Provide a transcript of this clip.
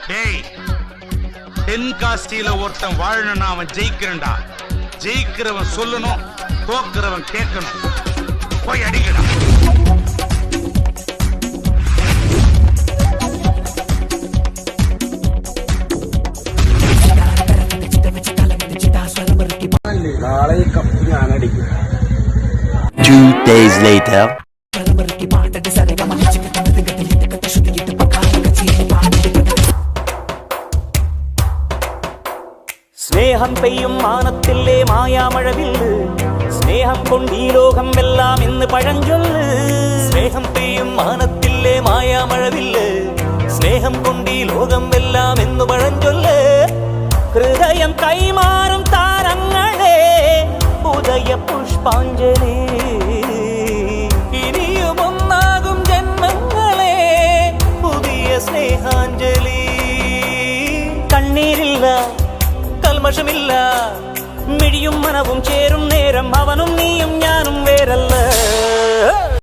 டேய், தென்காசியில ஒருத்தன் வாழணும்னா அவன் ஜெயிக்கிறண்டா. ஜெயிக்கிறவன் சொல்லணும், தோக்குறவன் கேட்கணும். போய் அடிக்கடா. നാളെ ഈ കപ്പ് ഞാൻ അടിക്കും. 2 days later. സ്നേഹം പെയ്യും മാനത്തില്ലേ മായാമഴവില്ല്, സ്നേഹം കൊണ്ടീ ലോകം എല്ലാം ഇന്ന് പഴഞ്ചൊല്ല്. സ്നേഹം പെയ്യും മാനത്തില്ലേ മായാമഴവില്ല്, സ്നേഹം കൊണ്ടീ ലോകം എല്ലാം ഇന്ന് പഴഞ്ചൊല്ല്. ഹൃദയം കൈമാറും താരങ്ങളെ ഉദയ പുഷ്പാഞ്ജലി, ഇനിയും ഒന്നാകും ജന്മങ്ങളെ പുതിയ സ്നേഹാഞ്ജലി. കണ്ണീരില്ല, കൽമഷമില്ല, മിഴിയും മനവും ചേരും നേരം അവനും